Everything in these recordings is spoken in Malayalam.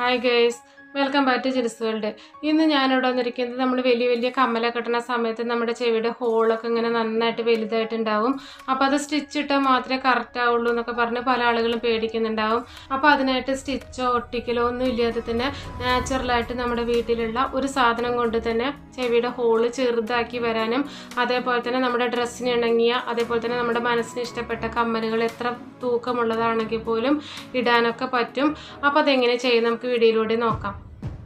Hi guys, welcome back to Jilis World. ഇന്ന് ഞാൻ ഇവിടെ വന്നിരിക്കുന്നത് നമ്മൾ വലിയ കമ്മലൊക്കെ കെട്ടുന്ന സമയത്ത് നമ്മുടെ ചെവിയുടെ ഹോളൊക്കെ ഇങ്ങനെ നന്നായിട്ട് വലുതായിട്ട് ഉണ്ടാവും. അപ്പോൾ അത് സ്റ്റിച്ച് ഇട്ടാൽ മാത്രമേ കറക്റ്റ് ആവുള്ളൂ എന്നൊക്കെ പറഞ്ഞ് പല ആളുകളും പേടിക്കുന്നുണ്ടാവും. അപ്പോൾ അതിനായിട്ട് സ്റ്റിച്ചോ ഒട്ടിക്കലോ ഒന്നും ഇല്ലാതെ തന്നെ നാച്ചുറലായിട്ട് നമ്മുടെ വീട്ടിലുള്ള ഒരു സാധനം കൊണ്ട് തന്നെ ചെവിയുടെ ഹോള് ചെറുതാക്കി വരാനും അതേപോലെ തന്നെ നമ്മുടെ ഡ്രസ്സിന് ഇണങ്ങിയ അതേപോലെ തന്നെ നമ്മുടെ മനസ്സിന് ഇഷ്ടപ്പെട്ട കമ്മലുകൾ എത്ര തൂക്കമുള്ളതാണെങ്കിൽ പോലും ഇടാനൊക്കെ പറ്റും. അപ്പോൾ അതെങ്ങനെ ചെയ്യും നമുക്ക് വീഡിയോയിലൂടെ നോക്കാം.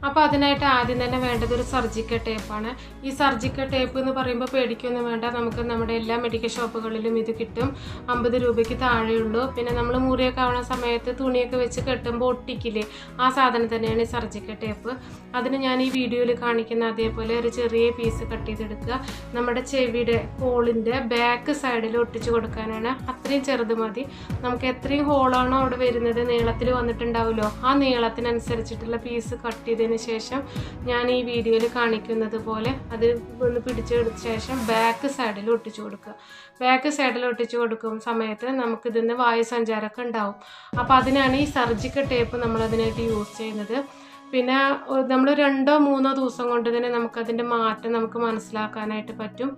അപ്പോൾ അതിനായിട്ട് ആദ്യം തന്നെ വേണ്ടത് ഒരു സർജിക്കൽ ടേപ്പാണ്. ഈ സർജിക്കൽ ടേപ്പ് എന്ന് പറയുമ്പോൾ പേടിക്കൊന്നും വേണ്ട, നമുക്ക് നമ്മുടെ എല്ലാ മെഡിക്കൽ ഷോപ്പുകളിലും ഇത് കിട്ടും. 50 രൂപയ്ക്ക് താഴെയുള്ളൂ. പിന്നെ നമ്മൾ മുറിയൊക്കെ ആവുന്ന സമയത്ത് തുണിയൊക്കെ വെച്ച് കെട്ടുമ്പോൾ ഒട്ടിക്കില്ലേ, ആ സാധനം തന്നെയാണ് ഈ സർജിക്കൽ ടേപ്പ്. അതിന് ഞാൻ ഈ വീഡിയോയിൽ കാണിക്കുന്ന അതേപോലെ ഒരു ചെറിയ പീസ് കട്ട് ചെയ്തെടുക്കുക. നമ്മുടെ ചെവിയുടെ ഹോളിൻ്റെ ബാക്ക് സൈഡിൽ ഒട്ടിച്ച് കൊടുക്കാനാണ്. അത്രയും ചെറുത് മതി. നമുക്ക് എത്രയും ഹോളാണോ അവിടെ വരുന്നത് നീളത്തിൽ വന്നിട്ടുണ്ടാവുമല്ലോ, ആ നീളത്തിനനുസരിച്ചിട്ടുള്ള പീസ് കട്ട് ചെയ്തതിന് ശേഷം ഞാൻ ഈ വീഡിയോയിൽ കാണിക്കുന്നത് പോലെ അത് ഒന്ന് പിടിച്ചെടുത്ത ശേഷം ബാക്ക് സൈഡിൽ ഒട്ടിച്ചു കൊടുക്കുക. ബാക്ക് സൈഡിൽ ഒട്ടിച്ചു കൊടുക്കുന്ന സമയത്ത് നമുക്കിതിന്ന് വായുസഞ്ചാരമൊക്കെ ഉണ്ടാവും. അപ്പോൾ അതിനാണ് ഈ സർജിക്കൽ ടേപ്പ് നമ്മളതിനായിട്ട് യൂസ് ചെയ്യുന്നത്. പിന്നെ നമ്മൾ 2-3 ദിവസം കൊണ്ട് തന്നെ നമുക്കതിൻ്റെ മാറ്റം നമുക്ക് മനസ്സിലാക്കാനായിട്ട് പറ്റും.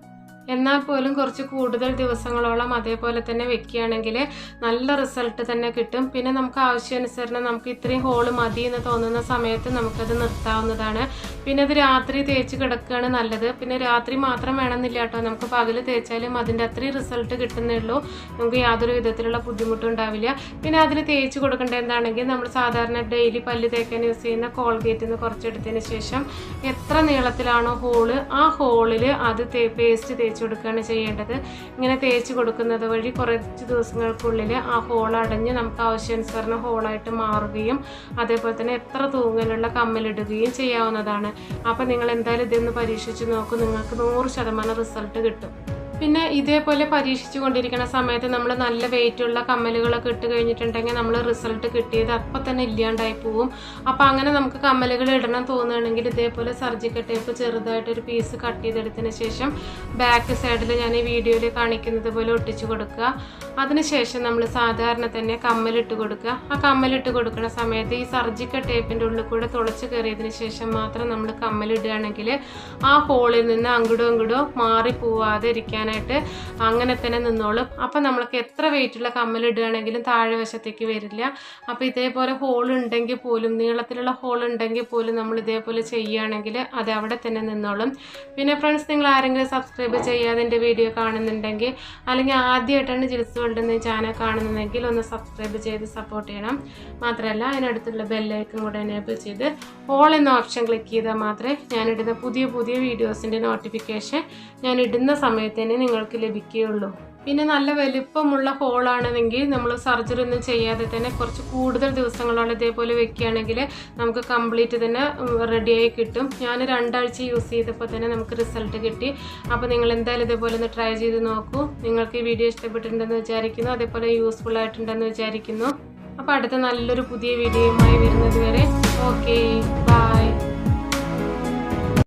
എന്നാൽ പോലും കുറച്ച് കൂടുതൽ ദിവസങ്ങളോളം അതേപോലെ തന്നെ വെക്കുകയാണെങ്കിൽ നല്ല റിസൾട്ട് തന്നെ കിട്ടും. പിന്നെ നമുക്ക് ആവശ്യാനുസരണം നമുക്ക് ഇത്രയും ഹോള് മതി എന്ന് തോന്നുന്ന സമയത്ത് നമുക്കത് നിർത്താവുന്നതാണ്. പിന്നെ അത് രാത്രി തേച്ച് കിടക്കുകയാണ് നല്ലത്. പിന്നെ രാത്രി മാത്രം വേണമെന്നില്ല കേട്ടോ, നമുക്ക് പകൽ തേച്ചാലും അതിൻ്റെ അത്രയും റിസൾട്ട് കിട്ടുന്നേ ഉള്ളൂ. നമുക്ക് യാതൊരു വിധത്തിലുള്ള ബുദ്ധിമുട്ടും ഉണ്ടാവില്ല. പിന്നെ അതിൽ തേച്ച് കൊടുക്കേണ്ട എന്താണെങ്കിൽ നമ്മൾ സാധാരണ ഡെയിലി പല്ല് തേക്കാൻ യൂസ് ചെയ്യുന്ന കോൾഗേറ്റിൽ നിന്ന് കുറച്ചെടുത്തതിന് ശേഷം എത്ര നീളത്തിലാണോ ഹോള്, ആ ഹോളിൽ അത് പേസ്റ്റ് തേച്ച് കൊടുക്കുകയാണ് ചെയ്യേണ്ടത്. ഇങ്ങനെ തേച്ച് കൊടുക്കുന്നത് വഴി കുറച്ച് ദിവസങ്ങൾക്കുള്ളിൽ ആ ഹോൾ അടഞ്ഞ് നമുക്ക് ആവശ്യാനുസരണം ഹോളായിട്ട് മാറുകയും അതേപോലെ തന്നെ എത്ര തൂങ്ങലുള്ള കമ്മലിടുകയും ചെയ്യാവുന്നതാണ്. അപ്പം നിങ്ങൾ എന്തായാലും ഇതൊന്ന് പരീക്ഷിച്ച് നോക്കും, നിങ്ങൾക്ക് 100% റിസൾട്ട് കിട്ടും. പിന്നെ ഇതേപോലെ പരീക്ഷിച്ചു കൊണ്ടിരിക്കുന്ന സമയത്ത് നമ്മൾ നല്ല വെയിറ്റുള്ള കമ്മലുകളൊക്കെ ഇട്ട് കഴിഞ്ഞിട്ടുണ്ടെങ്കിൽ നമ്മൾ റിസൾട്ട് കിട്ടിയത് അപ്പം തന്നെ ഇല്ലാണ്ടായി പോവും. അപ്പോൾ അങ്ങനെ നമുക്ക് കമ്മലുകൾ ഇടണം തോന്നുകയാണെങ്കിൽ ഇതേപോലെ സർജിക്കൽ ടേപ്പ് ചെറുതായിട്ടൊരു പീസ് കട്ട് ചെയ്തെടുത്തതിന് ശേഷം ബാക്ക് സൈഡിൽ ഞാൻ ഈ വീഡിയോയിൽ കാണിക്കുന്നത് പോലെ ഒട്ടിച്ചു കൊടുക്കുക. അതിനുശേഷം നമ്മൾ സാധാരണ തന്നെ കമ്മലിട്ട് കൊടുക്കുക. ആ കമ്മലിട്ട് കൊടുക്കുന്ന സമയത്ത് ഈ സർജിക്കൽ ടേപ്പിൻ്റെ ഉള്ളിൽ കൂടെ തുളച്ച് കയറിയതിന് ശേഷം മാത്രം നമ്മൾ കമ്മലിടുകയാണെങ്കിൽ ആ ഹോളിൽ നിന്ന് അങ്ങോട്ടോ ഇങ്ങോട്ടോ മാറിപ്പോവാതെ ഇരിക്കാൻ അങ്ങനെ തന്നെ നിന്നോളും. അപ്പം നമ്മൾക്ക് എത്ര വെയിറ്റുള്ള കമ്മലിടുകയാണെങ്കിലും താഴെ വശത്തേക്ക് വരില്ല. അപ്പോൾ ഇതേപോലെ ഹോൾ ഉണ്ടെങ്കിൽ പോലും നീളത്തിലുള്ള ഹോൾ ഉണ്ടെങ്കിൽ പോലും നമ്മൾ ഇതേപോലെ ചെയ്യുകയാണെങ്കിൽ അത് അവിടെ തന്നെ നിന്നോളും. പിന്നെ ഫ്രണ്ട്സ്, നിങ്ങൾ ആരെങ്കിലും സബ്സ്ക്രൈബ് ചെയ്യാതെ എൻ്റെ വീഡിയോ കാണുന്നുണ്ടെങ്കിൽ അല്ലെങ്കിൽ ആദ്യമായിട്ടാണ് ജിൽസ് വേൾഡ് എന്ന ചാനൽ കാണുന്നതെങ്കിൽ ഒന്ന് സബ്സ്ക്രൈബ് ചെയ്ത് സപ്പോർട്ട് ചെയ്യണം. മാത്രമല്ല അതിനടുത്തുള്ള ബെല്ലൈക്കൺ കൂടെ എനേബിൾ ചെയ്ത് ഓൾ എന്ന ഓപ്ഷൻ ക്ലിക്ക് ചെയ്താൽ മാത്രമേ ഞാനിടുന്ന പുതിയ വീഡിയോസിൻ്റെ നോട്ടിഫിക്കേഷൻ ഞാൻ ഇടുന്ന സമയത്ത് തന്നെ നിങ്ങൾക്ക് ലഭിക്കുകയുള്ളൂ. പിന്നെ നല്ല വലിപ്പമുള്ള ഹോളാണെങ്കിൽ നമ്മൾ സർജറി ഒന്നും ചെയ്യാതെ തന്നെ കുറച്ച് കൂടുതൽ ദിവസങ്ങളോളം ഇതേപോലെ വെക്കുകയാണെങ്കിൽ നമുക്ക് കംപ്ലീറ്റ് തന്നെ റെഡിയായി കിട്ടും. ഞാൻ 2 ആഴ്ച യൂസ് ചെയ്തപ്പോൾ തന്നെ നമുക്ക് റിസൾട്ട് കിട്ടി. അപ്പോൾ നിങ്ങൾ എന്തായാലും ഇതേപോലെ ഒന്ന് ട്രൈ ചെയ്ത് നോക്കൂ. നിങ്ങൾക്ക് ഈ വീഡിയോ ഇഷ്ടപ്പെട്ടിട്ടുണ്ടെന്ന് വിചാരിക്കുന്നു, അതേപോലെ യൂസ്ഫുൾ ആയിട്ടുണ്ടെന്ന് വിചാരിക്കുന്നു. അപ്പോൾ അടുത്ത നല്ലൊരു പുതിയ വീഡിയോയുമായി വരുന്നത് വരെ ഓക്കെ, ബൈ.